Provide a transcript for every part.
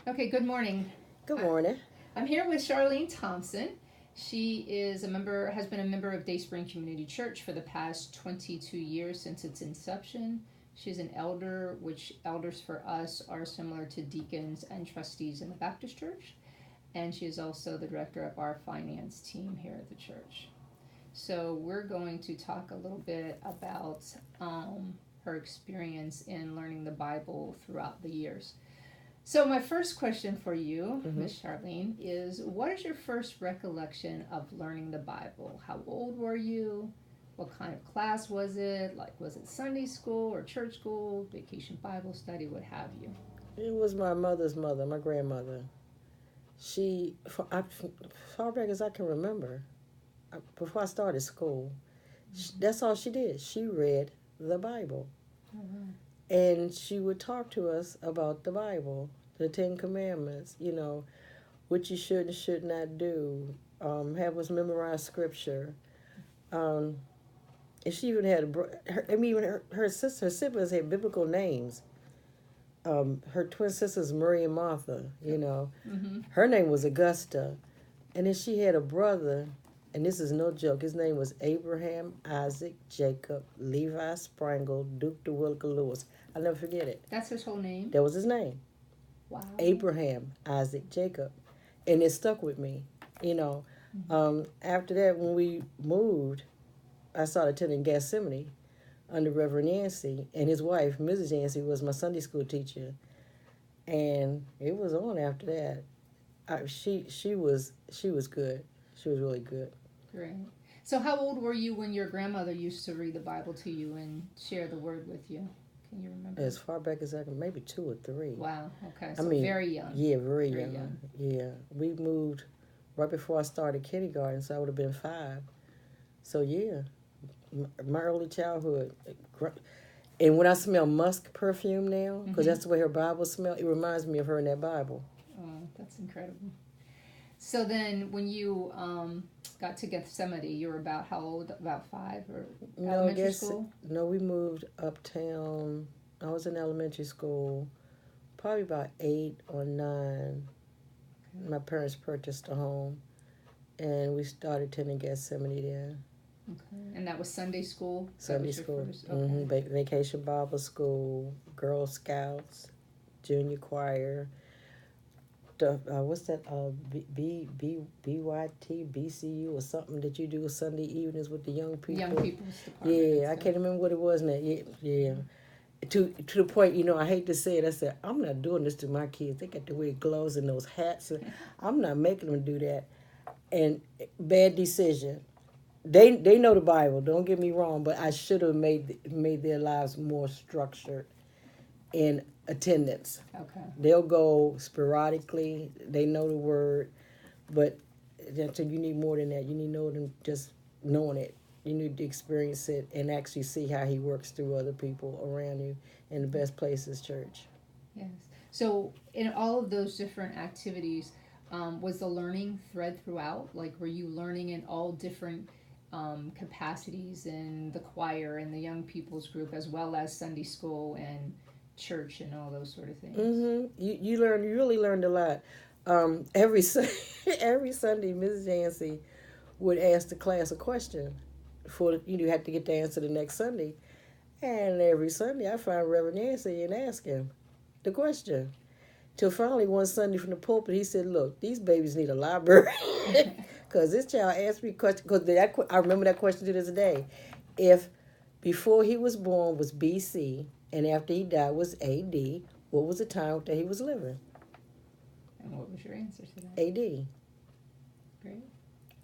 Okay, good morning. Good I- morning. I'm here with Charlene Thompson. She has been a member of Dayspring Community Church for the past 22 years since its inception. She's an elder, which elders for us are similar to deacons and trustees in the Baptist Church. And she is also the director of our finance team here at the church. So we're going to talk a little bit about her experience in learning the Bible throughout the years. So my first question for you, Miss Charlene, is what is your first recollection of learning the Bible? How old were you? What kind of class was it? Like, was it Sunday school or church school, vacation Bible study, what have you? It was my mother's mother, my grandmother. Far back as I can remember, before I started school, that's all she did. She read the Bible. Oh, And she would talk to us about the Bible, the Ten Commandments, what you should and should not do, have us memorize scripture. Um, and she even had, even her siblings had biblical names. Her twin sisters, Mary and Martha, Mm-hmm. her name was Augusta. And then she had a brother, and this is no joke, his name was Abraham, Isaac, Jacob, Levi, Sprangle, Duke DeWillica Lewis. I'll never forget it. That's his whole name? That was his name. Wow. Abraham, Isaac, Jacob. And it stuck with me, After that, when we moved, I started attending Gethsemane under Reverend Yancey, and his wife, Mrs. Yancey, was my Sunday school teacher. And it was on after that. She was good. She was really good. Great. So how old were you when your grandmother used to read the Bible to you and share the word with you? Can you remember? As far back as I can, maybe 2 or 3. Wow, okay. I So mean, very young. Yeah, very Very young. young. Yeah, we moved right before I started kindergarten, so I would have been 5. So yeah, my early childhood. And when I smell musk perfume now, because that's the way her Bible smelled, it reminds me of her in that Bible. Oh, that's incredible. So then, when you got to Gethsemane, you were about how old? About 5 or No, I elementary guess school? no. We moved uptown. I was in elementary school, probably about 8 or 9. Okay. My parents purchased a home, and we started attending Gethsemane there. Okay. And that was Sunday school? That Sunday was your school, first? Okay. Vacation Bible School, Girl Scouts, Junior Choir. What's that? BYT, or something that you do Sunday evenings with the young people. Young people's department. Yeah, I can't remember what it was now. Yeah. To the point, I hate to say it. I said, I'm not doing this to my kids. They got to wear gloves and those hats. And I'm not making them do that. And bad decision. They know the Bible. Don't get me wrong, but I should have made their lives more structured in attendance. Okay. They'll go sporadically. They know the word, but so you need more than that. You need more than just knowing it. You need to experience it and actually see how he works through other people around you. And the best place is church. Yes. So, in all of those different activities, was the learning thread throughout? Like, were you learning in all different capacities in the choir and the young people's group, as well as Sunday school and church and all those sort of things? You really learned a lot. Every Sunday, Mrs. Yancey would ask the class a question for you had to get the answer the next Sunday. And every Sunday, I find Reverend Yancey and ask him the question. Till finally one Sunday from the pulpit, he said, "Look, these babies need a library." Because this child asked me a question, because I remember that question to this day. If before he was born was BC, and after he died was AD, what was the time that he was living? And what was your answer to that? AD. Great.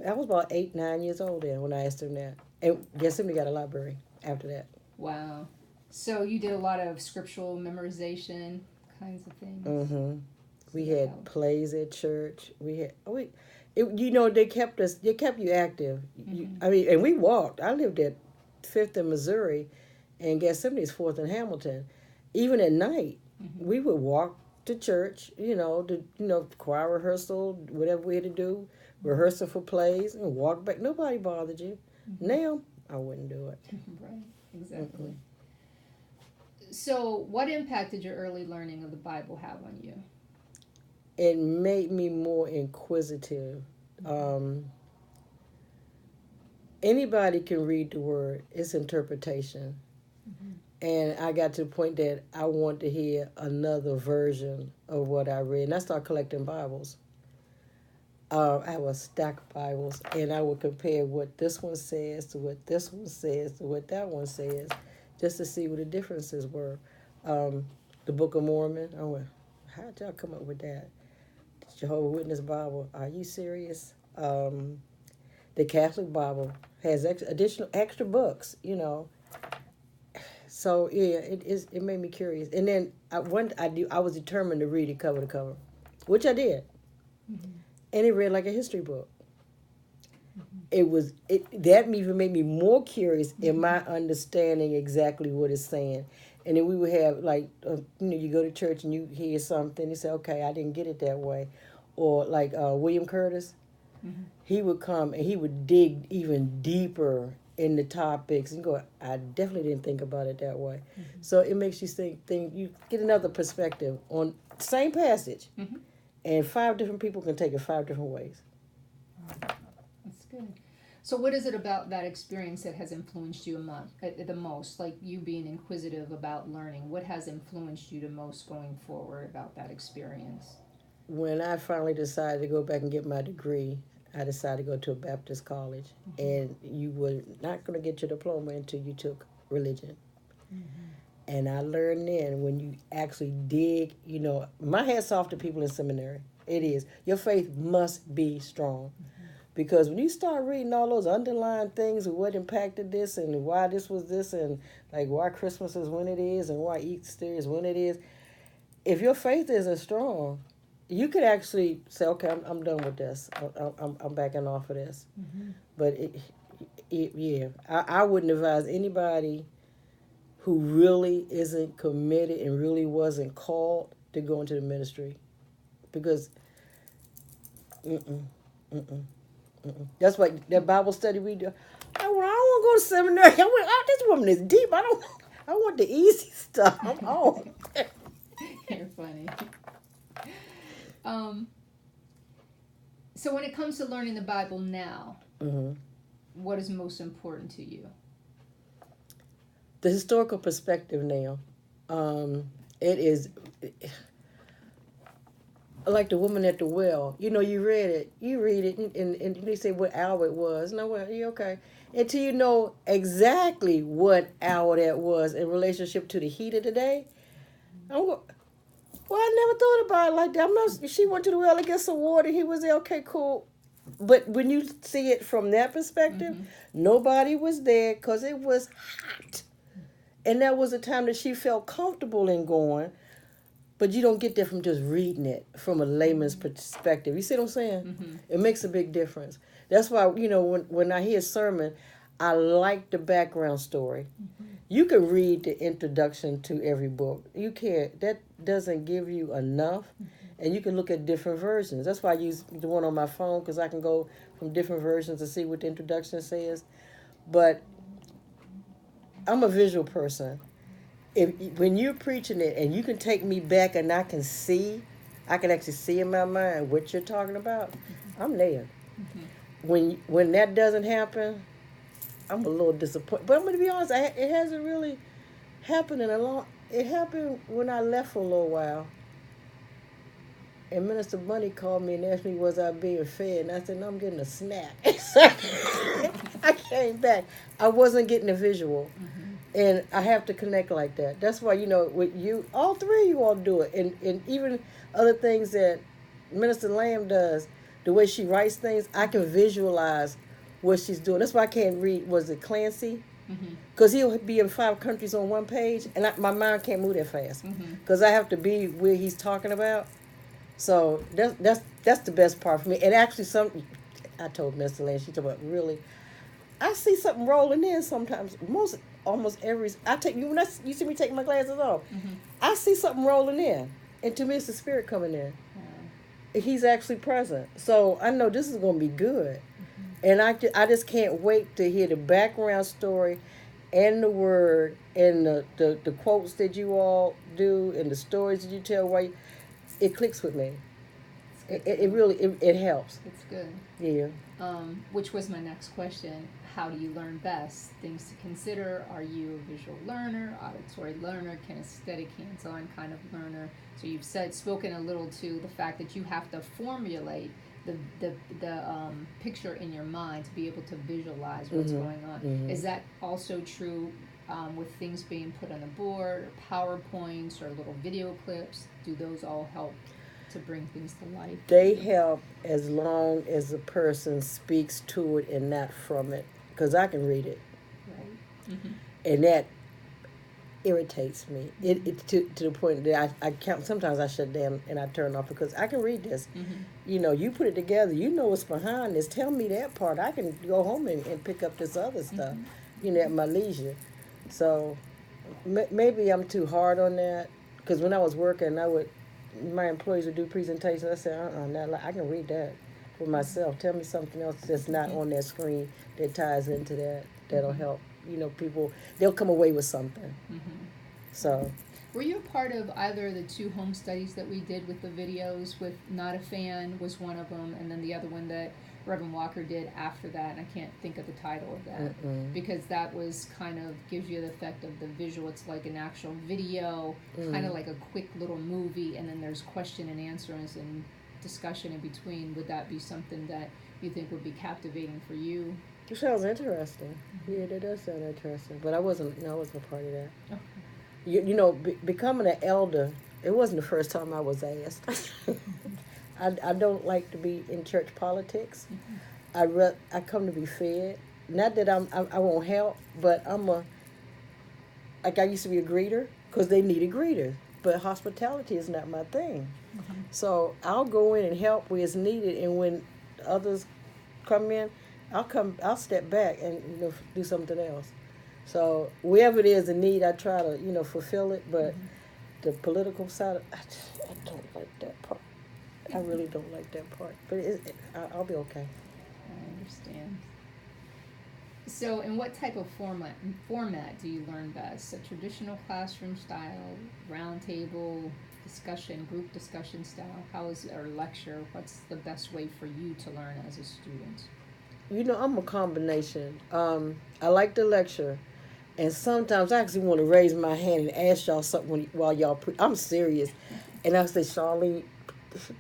I was about 8, 9 years old then when I asked him that. And guess him, he got a library after that. Wow. So you did a lot of scriptural memorization kinds of things. Mm-hmm. We So that had helped. plays at church. They kept us. They kept you active. And we walked. I lived at 5th in Missouri, and Gethsemane is 4th in Hamilton. Even at night, we would walk to church. Choir rehearsal, whatever we had to do, rehearsal for plays, and walk back. Nobody bothered you. Now I wouldn't do it. Right. Exactly. So, what impact did your early learning of the Bible have on you? it made me more inquisitive. Um, Anybody can read the word, it's interpretation. And I got to the point that I want to hear another version of what I read. And I started collecting Bibles. I have a stack of Bibles, and I would compare what this one says to what this one says to what that one says, just to see what the differences were. The Book of Mormon, I went, how'd y'all come up with that? Jehovah's Witness Bible, are you serious? The Catholic Bible has additional extra books, you know. So yeah, it made me curious. And then I was determined to read it cover to cover, which I did, and it read like a history book. That even made me more curious in my understanding exactly what it's saying. And then we would have like you go to church and you hear something, you say, okay, I didn't get it that way, or like William Curtis. He would come and he would dig even deeper in the topics and go, I definitely didn't think about it that way. So it makes you think you get another perspective on the same passage, and 5 different people can take it 5 different ways. That's good. So what is it about that experience that has influenced you the most? Like you being inquisitive about learning, what has influenced you the most going forward about that experience? When I finally decided to go back and get my degree, I decided to go to a Baptist college, and you were not going to get your diploma until you took religion. And I learned then when you actually dig, my hat's off to people in seminary. It is. Your faith must be strong. Because when you start reading all those underlying things of what impacted this and why this was this and like why Christmas is when it is and why Easter is when it is, if your faith isn't strong, you could actually say, okay, I'm done with this. I'm backing off of this. But I wouldn't advise anybody who really isn't committed and really wasn't called to go into the ministry, because that's why that Bible study we do. I don't want to go to seminary. This woman is deep. I want the easy stuff. I'm on. You're funny. So when it comes to learning the Bible now, what is most important to you? The historical perspective now. It is like the woman at the well. You read it. You read it, and they say what hour it was. No, well, you okay. Until you know exactly what hour that was in relationship to the heat of the day. Well, I never thought about it like that. She went to the well to get some water. He was there. Okay, cool. But when you see it from that perspective, nobody was there because it was hot. And that was a time that she felt comfortable in going. But you don't get that from just reading it from a layman's perspective. You see what I'm saying? It makes a big difference. That's why, when I hear a sermon, I like the background story. You can read the introduction to every book. You can't. That doesn't give you enough. And you can look at different versions. That's why I use the one on my phone, because I can go from different versions to see what the introduction says. But I'm a visual person. When you're preaching it and you can take me back and I can actually see in my mind what you're talking about, I'm there. When that doesn't happen, I'm a little disappointed. But I'm going to be honest, it hasn't really happened it happened when I left for a little while. And Minister Bunny called me and asked me, was I being fed? And I said, no, I'm getting a snack. I came back. I wasn't getting a visual. And I have to connect like that. That's why, with you, all three of you all do it. And even other things that Minister Lamb does, the way she writes things, I can visualize what she's doing. That's why I can't read, was it Clancy? Because he'll be in 5 countries on one page, and my mind can't move that fast. Because I have to be where he's talking about. So that's the best part for me. And actually, I told Mr. Lamb, she told me, really, I see something rolling in sometimes. Almost every, when you see me take my glasses off, I see something rolling in, and to me it's the Spirit coming in. He's actually present, so I know this is going to be good, and I just can't wait to hear the background story, and the word, and the quotes that you all do, and the stories that you tell. Why it clicks with me. good. It really it helps. It's good. Yeah. Which was my next question. How do you learn best? Things to consider. Are you a visual learner, auditory learner, kinesthetic, hands-on kind of learner? So you've spoken a little to the fact that you have to formulate the picture in your mind to be able to visualize what's going on. Is that also true with things being put on the board, or PowerPoints, or little video clips? Do those all help to bring things to life? They help as long as the person speaks to it and not from it, because I can read it, Right. and that irritates me. It to the point that I can't. Sometimes I shut down and I turn off because I can read this. You know, you put it together. You know what's behind this. Tell me that part. I can go home and pick up this other stuff. You know, at my leisure. So maybe I'm too hard on that, because when I was working, my employees would do presentations. I said, I can read that for myself. Tell me something else that's not on that screen that ties into that. That'll help. You know, people, they'll come away with something. So. Were you a part of either of the 2 home studies that we did with the videos? With Not a Fan was one of them, and then the other one that Reverend Walker did after that, and I can't think of the title of that, because that was kind of gives you the effect of the visual. It's like an actual video, kind of like a quick little movie, and then there's question and answers and discussion in between. Would that be something that you think would be captivating for you? It sounds interesting. Yeah, that does sound interesting. But I wasn't a part of that. Okay. You know, becoming an elder, it wasn't the first time I was asked. I don't like to be in church politics. I come to be fed. Not that I won't help, but I used to be a greeter, because they needed greeters. But hospitality is not my thing. So I'll go in and help where it's needed, and when others come in, I'll step back and do something else. So wherever there's a need, I try to fulfill it. But the political side, I don't like that part. I really don't like that part. But I'll be okay. I understand. So, in what type of format do you learn best? A traditional classroom style, round table discussion, group discussion style? Or lecture? What's the best way for you to learn as a student? I'm a combination. I like to lecture, and sometimes I actually want to raise my hand and ask y'all something while y'all. I'm serious, and I say, Charlene,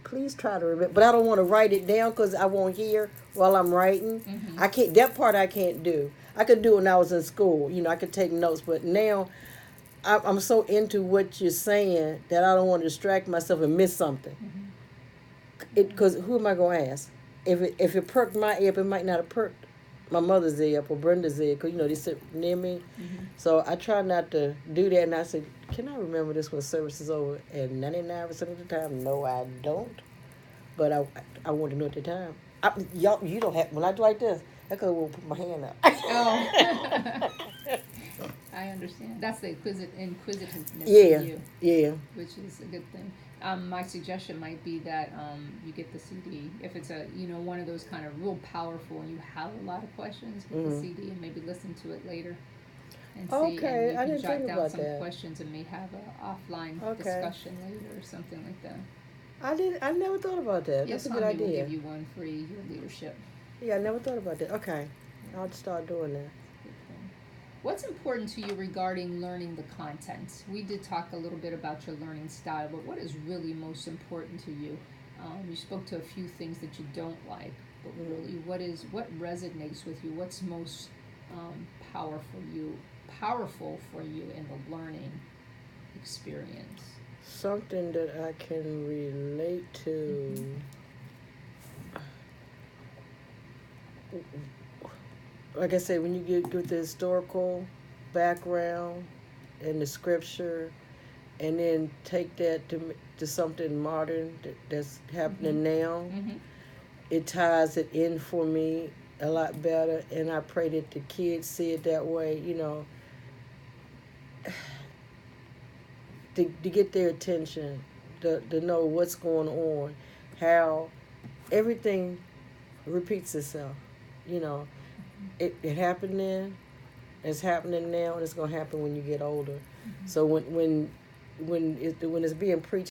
please try to remember. But I don't want to write it down because I won't hear while I'm writing. I can't. That part I can't do. I could do it when I was in school. I could take notes, but now I'm so into what you're saying that I don't want to distract myself and miss something. Because who am I going to ask? If it perked my ear up, it might not have perked my mother's ear up or Brenda's ear, because they sit near me. So I try not to do that, and I say, can I remember this when service is over? And 99% of the time, no, I don't. But I want to know at the time. You don't have, when I do like this, I could won't put my hand up. Oh. I understand. That's the inquisitiveness of you. Yeah. Which is a good thing. My suggestion might be that you get the CD. If it's one of those kind of real powerful and you have a lot of questions, get the CD and maybe listen to it later. And see, Okay, and I you didn't can think jot down about some that. questions and may have an offline discussion later or something like that. I never thought about that. That's a good idea. Will give you one for your leadership. Yeah, I never thought about that. Okay, I'll start doing that. What's important to you regarding learning the content? We did talk a little bit about your learning style, but what is really most important to you? You spoke to a few things that you don't like, but really, what resonates with you? What's most powerful for you in the learning experience? Something that I can relate to. Like I said, when you get the historical background and the scripture, and then take that to something modern that's happening now, it ties it in for me a lot better. And I pray that the kids see it that way, to get their attention, to know what's going on, how everything repeats itself, It happened then, it's happening now, and it's going to happen when you get older. So when it's being preached